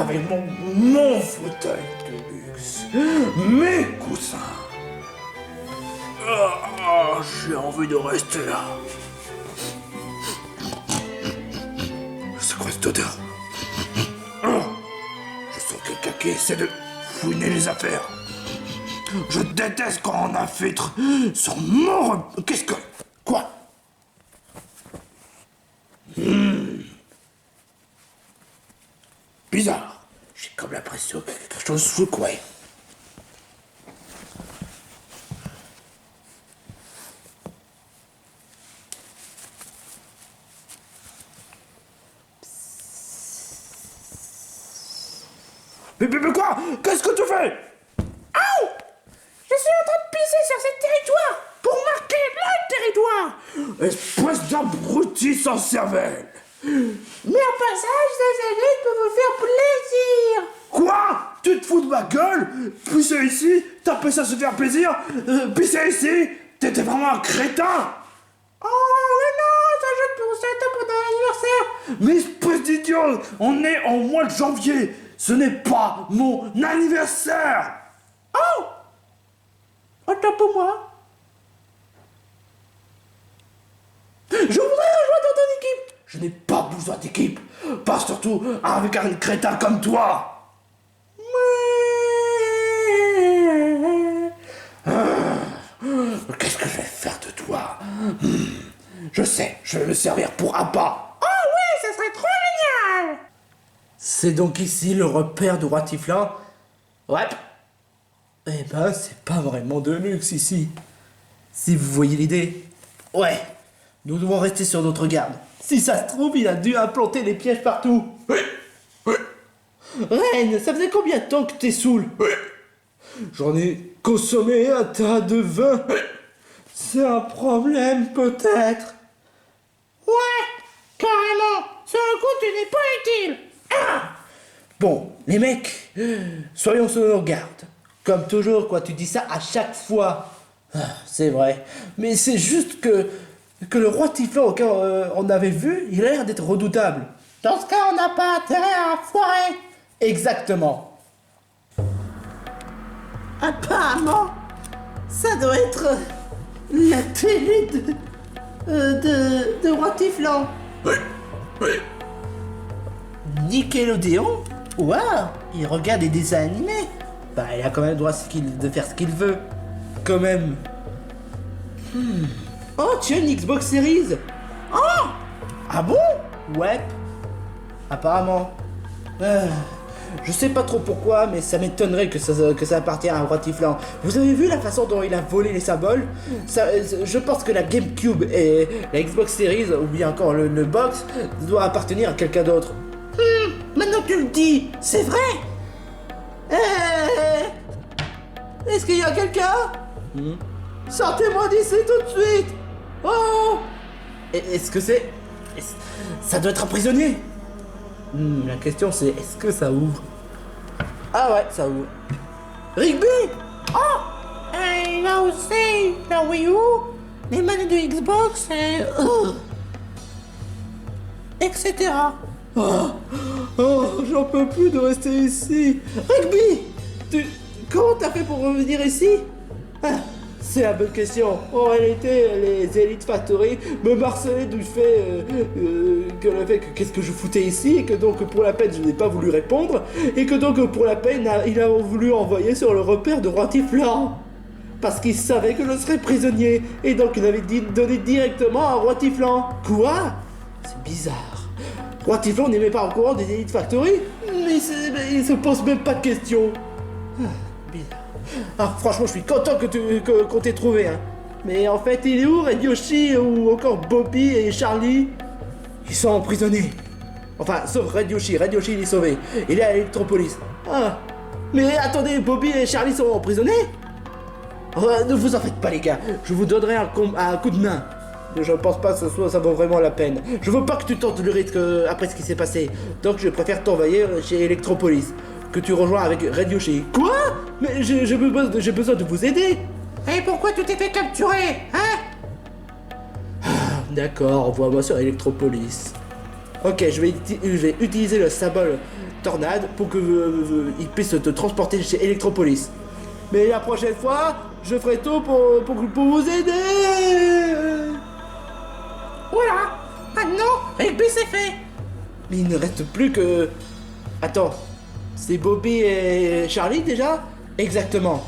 avec mon fauteuil de luxe, mes coussins. J'ai envie de rester là. C'est quoi cette odeur? Je sens quelqu'un qui essaie de fouiner les affaires. Je déteste quand on infiltre sur mon... Qu'est-ce que... Quoi? Bizarre. J'ai comme l'impression que quelque chose secouait. Mais quoi? Qu'est-ce que tu fais? Oh! Je suis en train de pisser sur ce territoire pour marquer le territoire. Espèce d'abruti sans cervelle. Mais au passage, désolé de vous faire plaisir. Quoi? Tu te fous de ma gueule? Pisser ici? T'appelles ça se faire plaisir? Pisser ici? T'étais vraiment un crétin. Oh, mais non, ça je pour ça pour ton anniversaire. Mais espèce d'idiot! On est en mois de janvier. Ce n'est pas mon anniversaire. Oh! Autant pour moi. Je voudrais rejoindre ton équipe. Je n'ai pas besoin d'équipe. Pas surtout avec un crétin comme toi. Qu'est-ce que je vais faire de toi? Je sais, je vais me servir pour appât. Oh oui, ça serait trop génial. C'est donc ici le repère du roi Tiflin? Ouais. Eh ben, c'est pas vraiment de luxe ici. Si vous voyez l'idée. Ouais. Nous devons rester sur notre garde. Si ça se trouve, il a dû implanter des pièges partout. Reine, ça faisait combien de temps que t'es saoul? J'en ai consommé un tas de vin. C'est un problème, peut-être. Ouais, carrément. Sur le coup, tu n'es pas utile. Bon, les mecs, soyons sur nos gardes. Comme toujours, quoi, tu dis ça à chaque fois. C'est vrai. Mais c'est juste que le roi Tiflin auquel on avait vu, il a l'air d'être redoutable. Dans ce cas, on n'a pas intérêt à foirer. Exactement. Apparemment, ça doit être la télé de Roi Tiflin. Nickelodeon? Waouh, il regarde des dessins animés. Bah, il a quand même le droit de faire ce qu'il veut. Quand même. Oh, tiens, une Xbox Series. Oh! Ah bon? Ouais. Apparemment. Je sais pas trop pourquoi, mais ça m'étonnerait que ça appartienne à un roi Tiflin. Vous avez vu la façon dont il a volé les symboles? Je pense que la GameCube et la Xbox Series, ou bien encore le box, doit appartenir à quelqu'un d'autre. Maintenant que tu le dis, c'est vrai. Est-ce qu'il y a quelqu'un? Sortez-moi d'ici tout de suite. Oh! Est-ce que c'est... Ça doit être un prisonnier. La question c'est, est-ce que ça ouvre? Ah ouais, ça ouvre. Rigby! Oh! Et il a aussi la Wii U, les manettes de Xbox et... etc. Oh, j'en peux plus de rester ici. Rigby! Comment t'as fait pour revenir ici? C'est la bonne question. En réalité, les Elite Factory me harcelaient du fait que qu'est-ce que je foutais ici, et que donc pour la peine je n'ai pas voulu répondre, et que donc pour la peine il a voulu envoyer sur le repère de Roi Tiflin. Parce qu'il savait que je serais prisonnier, et donc il avait donné directement à Roi Tiflin. Quoi? C'est bizarre. Roi Tiflin n'est même pas au courant des Elite Factory, mais il se pose même pas de questions. Bizarre. Ah, franchement, je suis content qu'on t'ait trouvé, hein. Mais en fait, il est où Red Yoshi ou encore Bobby et Charlie? Ils sont emprisonnés. Enfin, sauf Red Yoshi. Red Yoshi, il est sauvé. Il est à l'Electropolis. Ah. Mais attendez, Bobby et Charlie sont emprisonnés? Ne vous en faites pas, les gars. Je vous donnerai un coup de main. Mais je pense pas que ça vaut vraiment la peine. Je veux pas que tu tentes le risque après ce qui s'est passé. Donc je préfère t'envoyer chez Electropolis. Que tu rejoins avec Red Yoshi. Quoi? Mais j'ai besoin de vous aider. Et pourquoi tu t'es fait capturer, hein? D'accord, envoie-moi sur Electropolis. Ok, je vais utiliser le symbole tornade pour que il puisse te transporter chez Electropolis. Mais la prochaine fois, je ferai tout pour vous aider. Voilà. Maintenant, Rigby c'est fait. Mais il ne reste plus que... Attends, c'est Bobby et Charlie déjà? Exactement.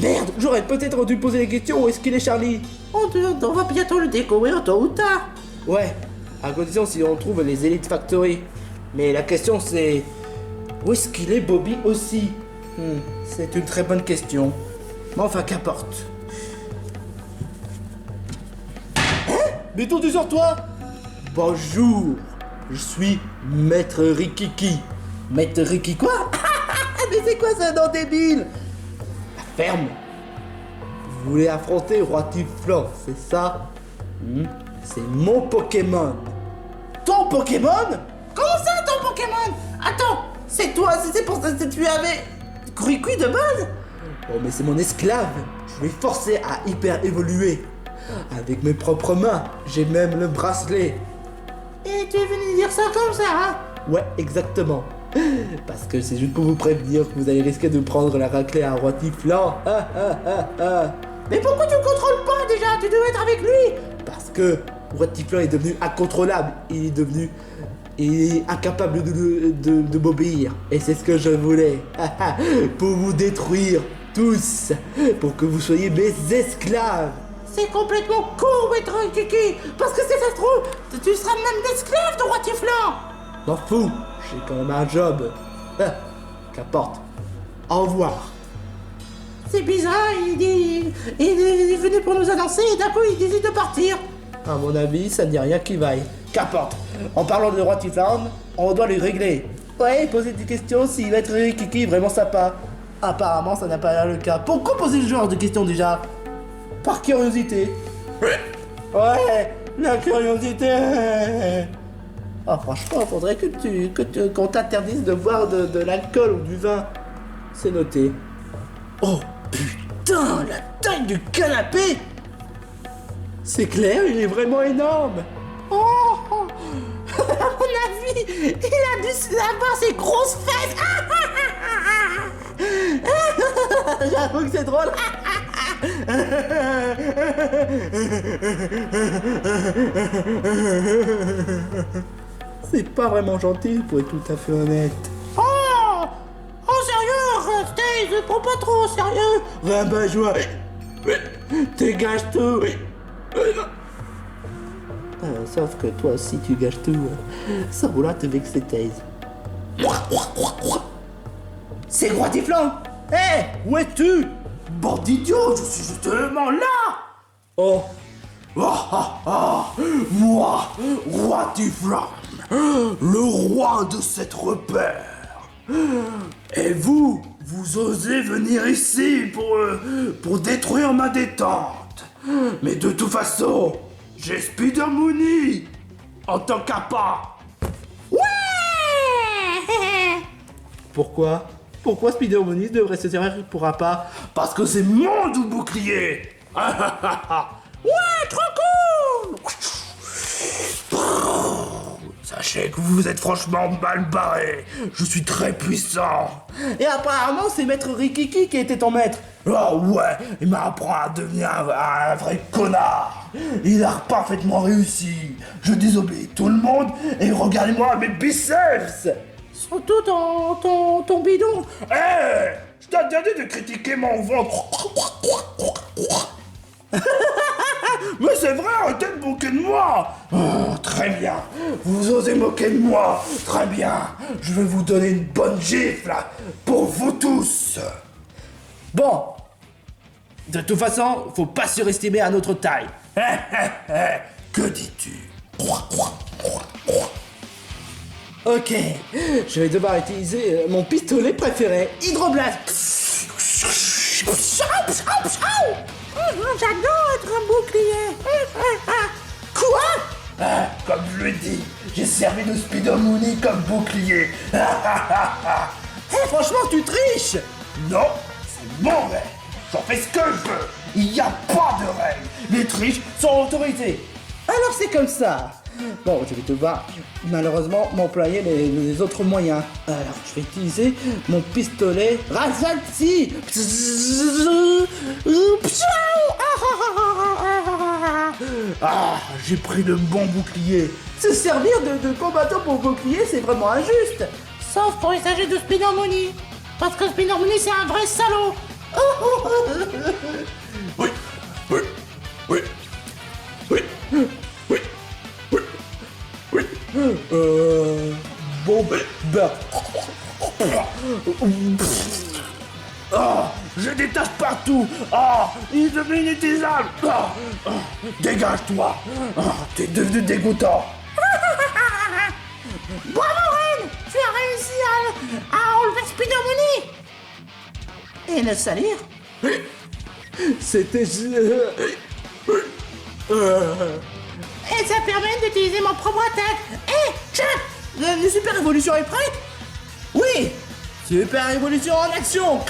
Merde, j'aurais peut-être dû poser les questions. Où est-ce qu'il est, Charlie? On va bientôt le découvrir tôt ou tard. Ouais, à condition si on trouve les Elite Factory. Mais la question c'est... Où est-ce qu'il est, Bobby aussi? C'est une très bonne question. Mais enfin, qu'importe. Hein? Mais tourne sur toi! Bonjour, je suis Maître Rikiki. Maître Rikiki quoi? Mais c'est quoi ce nom débile? La ferme. Vous voulez affronter Roi Tiflan, c'est ça? C'est mon Pokémon. Ton Pokémon? Comment ça, ton Pokémon? Attends, c'est toi, c'est pour ça que tu avais... Riku de base? Oh, mais c'est mon esclave. Je l'ai forcé à hyper évoluer. Avec mes propres mains, j'ai même le bracelet. Et tu es venu dire ça comme ça, hein? Ouais, exactement. Parce que c'est juste pour vous prévenir que vous allez risquer de prendre la raclée à Roi Tiflan. Mais pourquoi tu le contrôles pas déjà? Tu devais être avec lui. Parce que Roi Tiflan est devenu incontrôlable. Il est incapable de m'obéir. Et c'est ce que je voulais. Pour vous détruire tous. Pour que vous soyez mes esclaves. C'est complètement con, Maître Kiki. Parce que si ça se trouve, tu seras même l'esclave de Roi Tiflan. M'en fous. J'ai quand même un job. Qu'importe. Au revoir. C'est bizarre, il est venu pour nous annoncer et d'un coup il décide de partir. À mon avis, ça n'y a rien qui vaille. Qu'importe. En parlant de Roi Tiflan, on doit lui régler. Ouais, poser des questions s'il va être Kiki vraiment sympa. Apparemment, ça n'a pas l'air le cas. Pourquoi poser ce genre de questions déjà? Par curiosité. Ouais, la curiosité. Ah, franchement, faudrait qu'on t'interdise de boire de l'alcool ou du vin. C'est noté. Oh putain, la taille du canapé! C'est clair, il est vraiment énorme. Oh, à mon avis, il a dû avoir ses grosses fesses. J'avoue que c'est drôle. C'est pas vraiment gentil pour être tout à fait honnête. Oh sérieux, Stace, prends pas trop au sérieux. Rabat-joie. Tu gâches tout. Sauf que toi aussi tu gâches tout. Ça vouloir te vexer, Taze. C'est Roi Tiflan. Hé, où es-tu? Bande d'idiots, je suis justement là. Oh. Moi, Roi Tiflan, le roi de cette repère. Et vous osez venir ici pour détruire ma détente. Mais de toute façon, j'ai Spider Mooney en tant qu'appât. Pourquoi Spider Mooney devrait se servir pour appât? Parce que c'est mon doux bouclier. Ouais, trop cool. Sachez que vous êtes franchement mal barré. Je suis très puissant. Et apparemment c'est Maître Rikiki qui était ton maître. Ah ouais, il m'apprend à devenir un vrai connard. Il a parfaitement réussi. Je désobéis tout le monde et regardez-moi mes biceps. Surtout ton bidon. Hé, je t'ai interdit de critiquer mon ventre. Mais c'est vrai, arrêtez de moquer de moi. Oh, très bien, vous osez moquer de moi. Très bien, je vais vous donner une bonne gifle pour vous tous. Bon. De toute façon, faut pas surestimer à notre taille. Que dis-tu? Ok, je vais devoir utiliser mon pistolet préféré, Hydroblast. J'adore être un bouclier. Quoi? Comme je l'ai dit, j'ai servi de Spider Mooney comme bouclier. Franchement, tu triches. Non, c'est mon règle. J'en fais ce que je veux. Il n'y a pas de règles. Les triches sont autorisées. Alors c'est comme ça. Bon, je vais devoir malheureusement m'employer les autres moyens. Alors, je vais utiliser mon pistolet Razalti. Ah, j'ai pris le bon bouclier. Se servir de combattant pour bouclier, c'est vraiment injuste. Sauf pour il s'agit de Spider Money. Parce que Spider Money, c'est un vrai salaud. Oui, oui, oui, oui, oui, oui, oui. Bon, bah... Ah, je détache partout. Ah, il est devenu inutilisable. Ah, ah, dégage-toi. Ah, t'es devenu dégoûtant. Bravo, Ren. Tu as réussi à enlever Spider Money. Et le salir. C'était... Et ça permet d'utiliser mon propre attaque. Hé, Chuck, La super évolution est prête? Oui. Super évolution en action.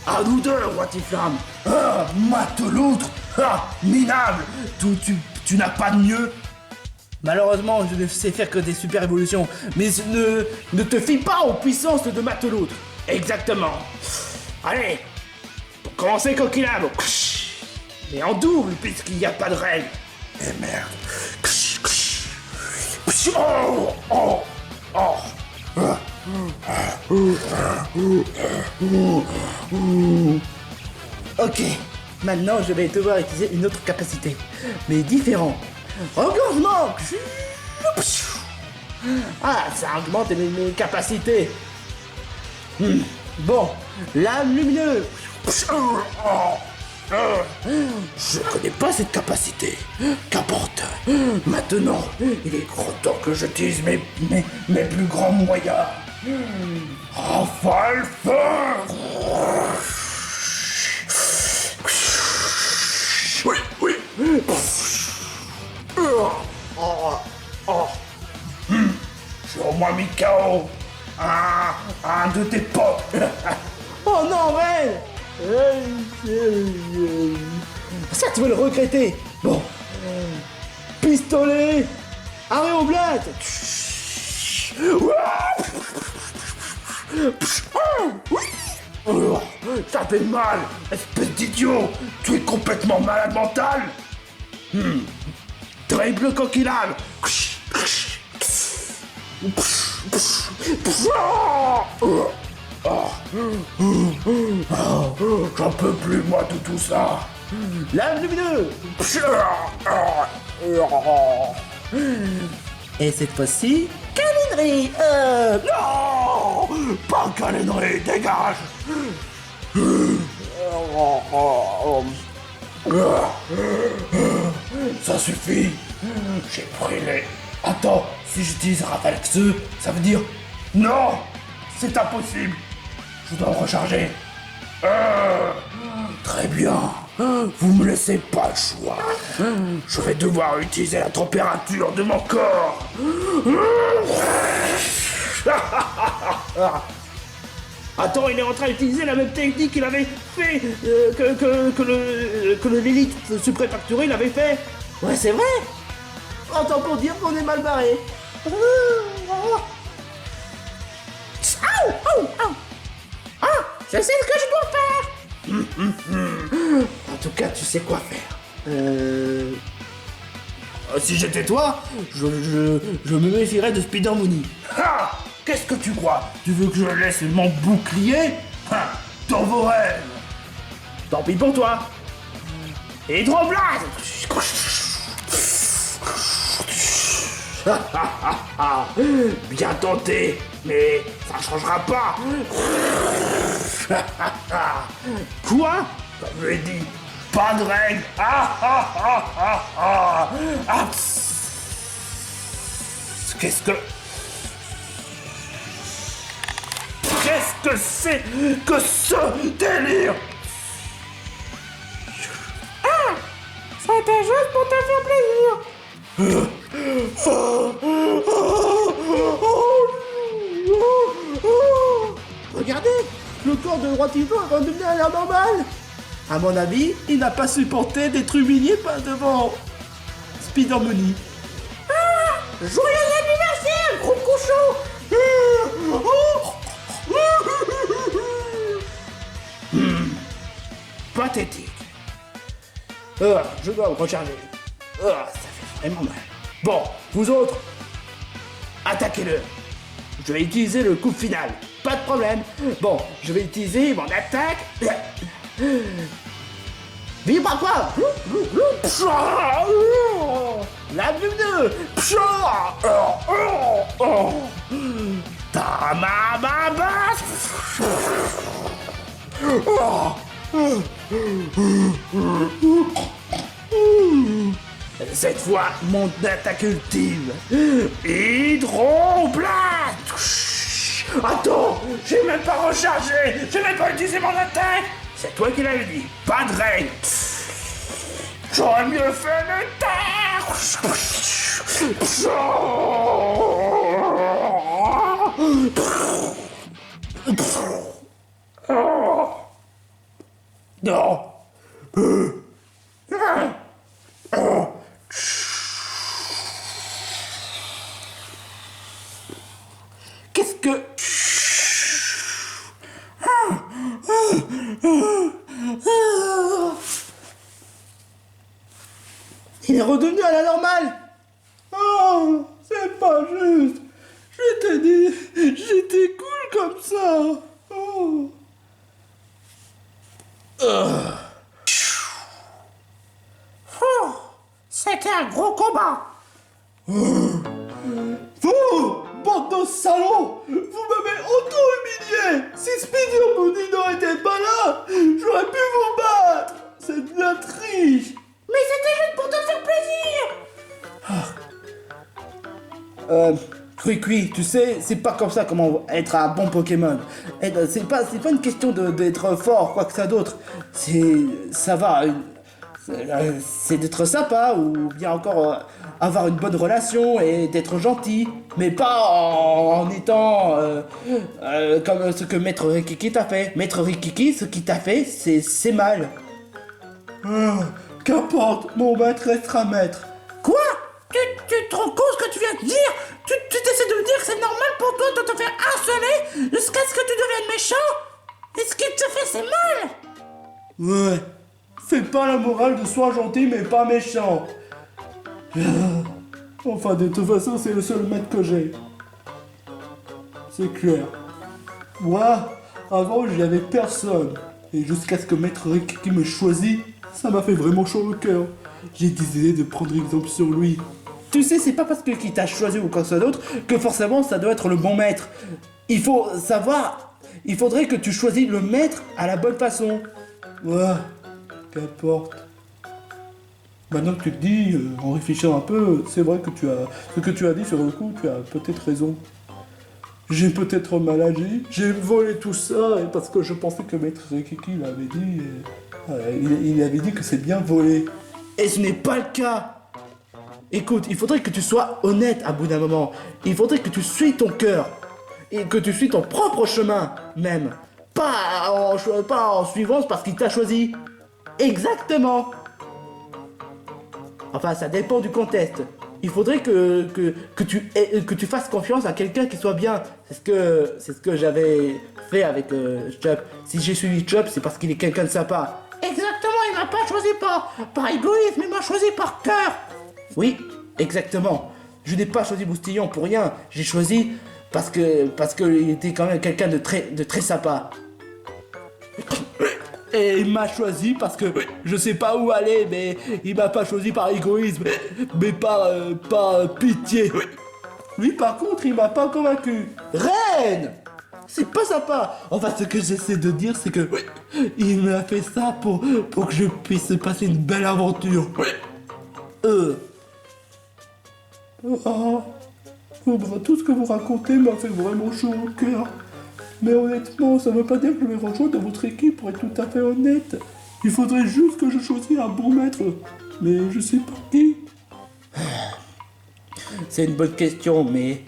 À nous deux, roi Tiflam. Ah, mate l'autre. Ah, minable. Tu n'as pas de mieux. Malheureusement, je ne sais faire que des super évolutions, mais ne te fie pas aux puissances de Mateloute. Exactement. Allez, pour commencer, coquinable. Mais en double, puisqu'il n'y a pas de règle. Eh merde. Oh, oh, oh. Ok, maintenant je vais devoir utiliser une autre capacité, mais différent. Engorgement. Ah, ça augmente mes capacités. Bon, lame lumineuse. Je connais pas cette capacité. Qu'importe. Maintenant, il est grand temps que j'utilise mes plus grands moyens. Rafale feu. Oui, oui. J'ai au moins mis KO un de tes potes. Oh non, Ren. Ça, tu vas le regretter. Bon. Pistolet. Aréoblate. Ça fait mal, espèce d'idiot. Tu es complètement malade mental. Terrible coquinable. J'en peux plus, moi, de tout ça. Lame lumineuse. Et cette fois-ci, câlinerie. Non, pas câlinerie, dégage. Ça suffit. J'ai pris les... Attends, si j'utilise Rafale Feu, ça veut dire... Non, c'est impossible. Je dois me recharger. Très bien. Vous me laissez pas le choix. Je vais devoir utiliser la température de mon corps. Attends, il est en train d'utiliser la même technique qu'il avait fait que le l'élite suprafacturé l'avait fait. Ouais, c'est vrai. Autant pour dire qu'on est mal barré. Ah, je sais ce que je dois faire. En tout cas, tu sais quoi faire. Si j'étais toi, je me méfierais de Spider Money. Ah, qu'est-ce que tu crois? Tu veux que je laisse mon bouclier? Dans vos rêves. Tant pis pour toi. Hydroblast. Bien tenté, mais ça changera pas. Quoi? Comme je l'ai dit, pas de règle. Qu'est-ce que c'est que ce délire? C'était juste pour te faire plaisir. Regardez, le corps de Roi Tifo va devenir à l'air normal. À mon avis, il n'a pas supporté d'être humilié par devant Spider Money. Joyeux anniversaire, gros cochon! Pathétique. Je dois me recharger. Ça fait vraiment mal. Bon, vous autres, attaquez-le. Je vais utiliser le coup final. Pas de problème. Bon, je vais utiliser mon attaque. Vive à quoi? La vue 2. Cette fois, mon attaque ultime. Hydroblast. Attends, j'ai même pas rechargé. J'ai même pas utilisé mon attaque. C'est toi qui l'avais dit, pas de règle. J'aurais mieux fait le taire. Non. Qu'est-ce que... Il est redevenu à la normale. Oh, c'est pas juste. J'étais cool comme ça. Oh. C'était un gros combat! Vous, bande de salauds, vous m'avez auto-humilié. Si Spider Money n'était pas là, j'aurais pu vous battre. C'est de la triche. Mais c'était juste pour te faire plaisir! Cricri, tu sais, c'est pas comme ça comment être un bon Pokémon. C'est pas une question d'être fort, quoi que ça d'autre. Ça va. C'est d'être sympa ou bien encore avoir une bonne relation et d'être gentil, mais pas en étant comme ce que Maître Rikiki t'a fait. Maître Rikiki, ce qu'il t'a fait, c'est mal. Qu'importe, mon maître restera maître. Quoi? Tu te rends compte ce que tu viens de dire? Tu t'essaies de me dire que c'est normal pour toi de te faire harceler jusqu'à ce que tu deviennes méchant? Et ce qu'il te fait, c'est mal! Ouais, fais pas la morale de sois gentil mais pas méchant. Enfin, de toute façon, c'est le seul maître que j'ai. C'est clair. Moi, avant, j'avais personne. Et jusqu'à ce que Maître Rikiki me choisit, ça m'a fait vraiment chaud au cœur. J'ai décidé de prendre exemple sur lui. Tu sais, c'est pas parce qu'il t'a choisi ou quoi que ce soit d'autre que forcément ça doit être le bon maître. Il faut savoir, il faudrait que tu choisisses le maître à la bonne façon. Ouais, qu'importe. Maintenant que tu te dis, en réfléchissant un peu, c'est vrai que ce que tu as dit sur le coup, tu as peut-être raison. J'ai peut-être mal agi, j'ai volé tout ça, et parce que je pensais que Maître Rikiki l'avait dit, il avait dit que c'est bien volé. Et ce n'est pas le cas. Écoute, il faudrait que tu sois honnête à bout d'un moment. Il faudrait que tu suives ton cœur. Et que tu suives ton propre chemin, même. Pas en suivant parce qu'il t'a choisi. Exactement. Enfin, ça dépend du contexte. Il faudrait que tu fasses confiance à quelqu'un qui soit bien. C'est ce que j'avais fait avec Chop. Si j'ai suivi Chop, c'est parce qu'il est quelqu'un de sympa. Exactement, il m'a pas choisi par égoïsme, il m'a choisi par cœur! Oui, exactement. Je n'ai pas choisi Moustillon pour rien. J'ai choisi parce qu'il était quand même quelqu'un de très sympa. Et il m'a choisi parce que je sais pas où aller, mais il m'a pas choisi par égoïsme, mais par pitié. Lui par contre, il m'a pas convaincu. Reine! C'est pas sympa. Enfin, ce que j'essaie de dire, c'est que il m'a fait ça pour que je puisse passer une belle aventure. Tout ce que vous racontez m'a fait vraiment chaud au cœur. Mais honnêtement, ça veut pas dire que je vais rejoindre votre équipe pour être tout à fait honnête. Il faudrait juste que je choisisse un bon maître. Mais je sais pas qui. C'est une bonne question, mais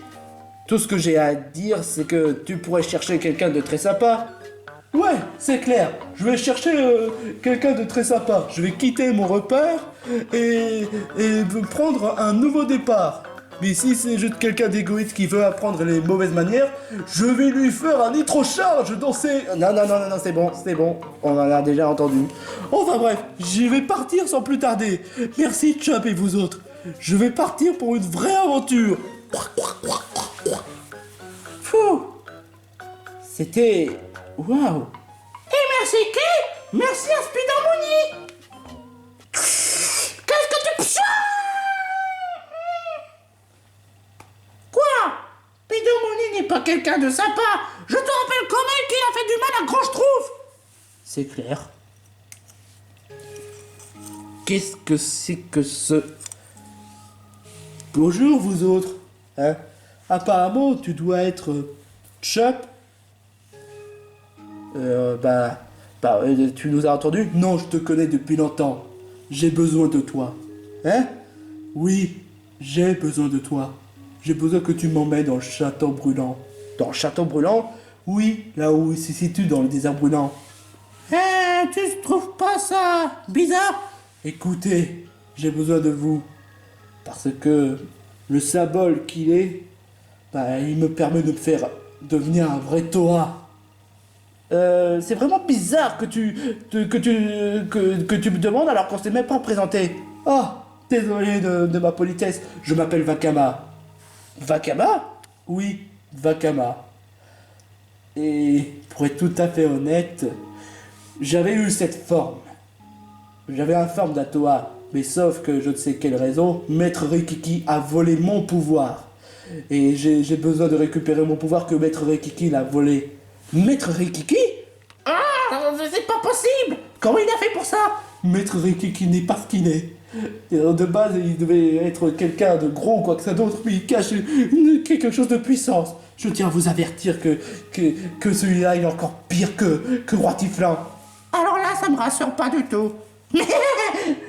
tout ce que j'ai à dire, c'est que tu pourrais chercher quelqu'un de très sympa. Ouais, c'est clair. Je vais chercher quelqu'un de très sympa. Je vais quitter mon repère et prendre un nouveau départ. Mais si c'est juste quelqu'un d'égoïste qui veut apprendre les mauvaises manières, je vais lui faire un nitrocharge dans ses... Non, c'est bon. On en a déjà entendu. Enfin bref, j'y vais partir sans plus tarder. Merci Chop et vous autres. Je vais partir pour une vraie aventure. Fou. C'était... Waouh. Et merci qui? Merci à Spider-Mooney. Qu'est-ce que tu... Quoi? Spider-Mooney n'est pas quelqu'un de sympa. Je te rappelle quand même qu'il a fait du mal à Grand Schtroumpf. C'est clair. Qu'est-ce que c'est que ce... Bonjour vous autres. Hein? Apparemment tu dois être Chop. Tu nous as entendu? Non, je te connais depuis longtemps. J'ai besoin de toi. Hein? Oui, j'ai besoin de toi. J'ai besoin que tu m'emmènes dans le château brûlant. Dans le château brûlant? Oui, là où il se situe dans le désert brûlant. Tu trouves pas ça bizarre? Écoutez, j'ai besoin de vous. Parce que le symbole qu'il est, il me permet de me faire devenir un vrai Toa. C'est vraiment bizarre que tu me demandes alors qu'on s'est même pas présenté. Oh, désolé de ma politesse, je m'appelle Vakama. Vakama? Oui, Vakama. Et pour être tout à fait honnête, j'avais eu cette forme. J'avais la forme d'un Toa, mais sauf que je ne sais quelle raison, Maître Rikiki a volé mon pouvoir. Et j'ai besoin de récupérer mon pouvoir que Maître Rikiki l'a volé. Maître Rikiki? Ah, c'est pas possible. Comment il a fait pour ça? Maître Rikiki n'est pas ce qu'il est. De base, il devait être quelqu'un de gros ou quoi que ça d'autre, mais il cache quelque chose de puissance. Je tiens à vous avertir que celui-là, il est encore pire que Roi Tiflin. Alors là, ça me rassure pas du tout.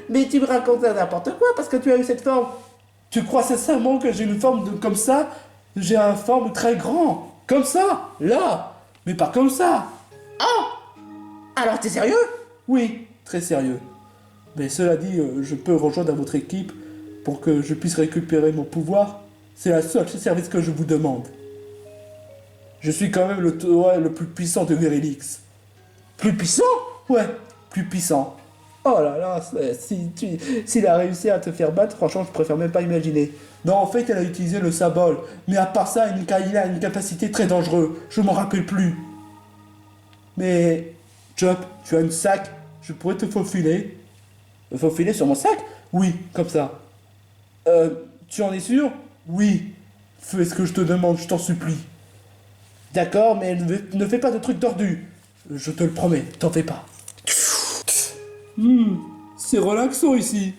Mais tu me racontes n'importe quoi parce que tu as eu cette forme. Tu crois sincèrement que j'ai une forme comme ça? J'ai une forme très grande. Comme ça, là. Mais pas comme ça. Oh! Alors t'es sérieux? Oui, très sérieux. Mais cela dit, je peux rejoindre votre équipe pour que je puisse récupérer mon pouvoir. C'est le seul service que je vous demande. Je suis quand même le Toa le plus puissant de Verilix. Plus puissant? Ouais, plus puissant. Oh là là, s'il a réussi à te faire battre, franchement, je préfère même pas imaginer. Non, en fait, elle a utilisé le symbole. Mais à part ça, il a une capacité très dangereuse. Je m'en rappelle plus. Mais, Chop, tu as une sac. Je pourrais te faufiler. Faufiler sur mon sac? Oui, comme ça. Tu en es sûr? Oui. Fais ce que je te demande, je t'en supplie. D'accord, mais ne fais pas de trucs tordus. Je te le promets, t'en fais pas. C'est relaxant ici.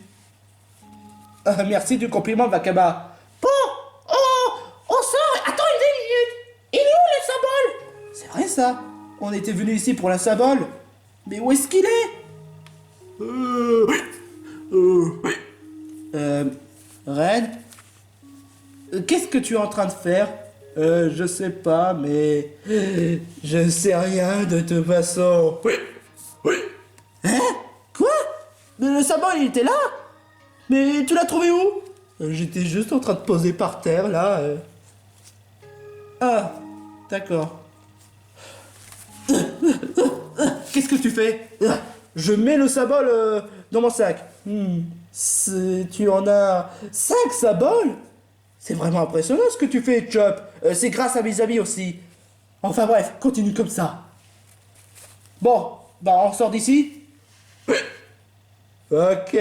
Merci du compliment, Vakama. Bon, on sort. Attends une minute. Il est où le symbole? C'est vrai ça. On était venu ici pour la symbole. Mais où est-ce qu'il est? Red? Qu'est-ce que tu es en train de faire? Je sais pas, mais... Je sais rien de toute façon. Oui. Hein? Quoi? Mais le symbole, il était là? Mais tu l'as trouvé où? J'étais juste en train de poser par terre, là. Ah, d'accord. Qu'est-ce que tu fais? Je mets le symbole dans mon sac. Tu en as 5 symboles? C'est vraiment impressionnant ce que tu fais, Chop. C'est grâce à mes amis aussi. Enfin bref, continue comme ça. Bon, on sort d'ici? Ok.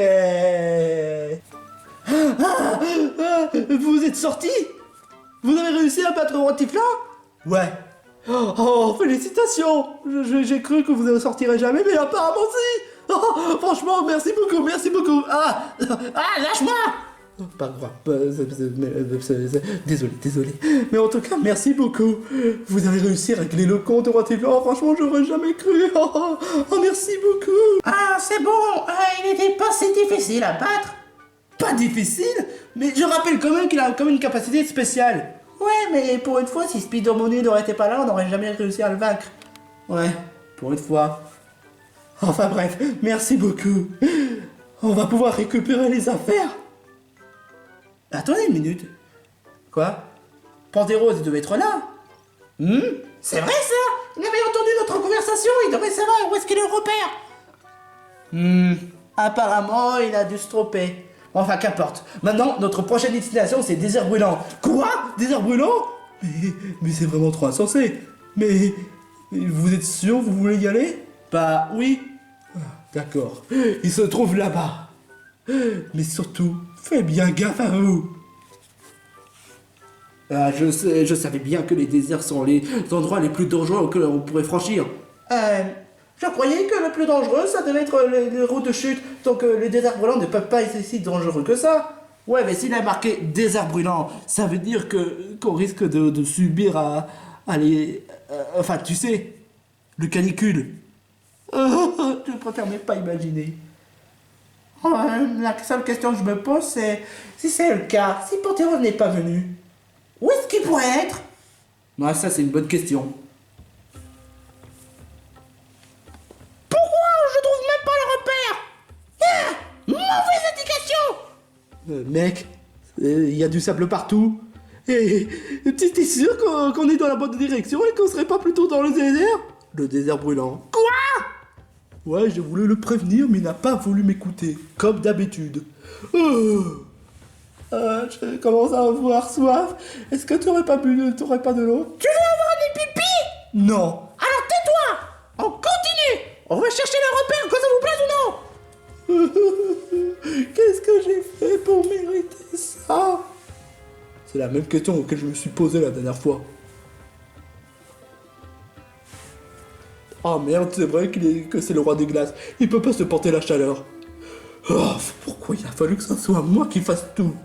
Vous êtes sortis? Vous avez réussi à battre Roi Tiflin? Ouais. Oh, félicitations! J'ai cru que vous ne sortirez jamais, mais apparemment si! Oh, franchement, merci beaucoup! Ah, lâche-moi! Pas grave, désolé. Mais en tout cas, merci beaucoup. Vous avez réussi à régler le compte de Roi Tiflin. Oh, franchement, j'aurais jamais cru. Oh, merci beaucoup. Ah, c'est bon. Il n'était pas si difficile à battre. Pas difficile? Mais je rappelle quand même qu'il a comme une capacité spéciale. Ouais, mais pour une fois, si Spider-Mooney n'aurait été pas là, on n'aurait jamais réussi à le vaincre. Ouais, Pour une fois. Enfin bref, merci beaucoup. On va pouvoir récupérer les affaires. Attendez une minute. Quoi? Panthérose devait être là. C'est vrai ça? Il avait entendu notre conversation, il devrait savoir où est-ce qu'il le repère. Apparemment, il a dû se tromper. Enfin, qu'importe. Maintenant, notre prochaine destination, c'est Désert Brûlant. Quoi? Désert Brûlant? Mais c'est vraiment trop insensé. Mais vous êtes sûr, vous voulez y aller? Bah oui. D'accord. Il se trouve là-bas. Mais surtout, faites bien gaffe à vous. Ah, je savais bien que les déserts sont les endroits les plus dangereux que l'on pourrait franchir. Je croyais que le plus dangereux, ça devait être les routes de chute. Donc les déserts brûlants ne peuvent pas être si dangereux que ça. Ouais, mais s'il a marqué désert brûlant, ça veut dire qu'on risque de subir à les... enfin, tu sais, le canicule. Je préfère même pas imaginer. La seule question que je me pose, c'est si c'est le cas, si Panthéon n'est pas venu, où est-ce qu'il pourrait être? Ouais, ça c'est une bonne question. Pourquoi je trouve même pas le repère? Mauvaise indication! Mec, il y a du sable partout. Et t'es sûr qu'on est dans la bonne direction et qu'on serait pas plutôt dans le désert? Le désert brûlant. Quoi? Ouais, je voulais le prévenir, mais il n'a pas voulu m'écouter, comme d'habitude. Je commence à avoir soif. Est-ce que tu aurais pas de l'eau? Tu veux avoir des pipis? Non. Alors tais-toi! On continue! On va chercher le repère, que ça vous plaise ou non! Qu'est-ce que j'ai fait pour mériter ça? C'est la même question que je me suis posée la dernière fois. Oh merde, c'est vrai que c'est le roi des glaces. Il peut pas supporter la chaleur. Oh, pourquoi il a fallu que ce soit moi qui fasse tout?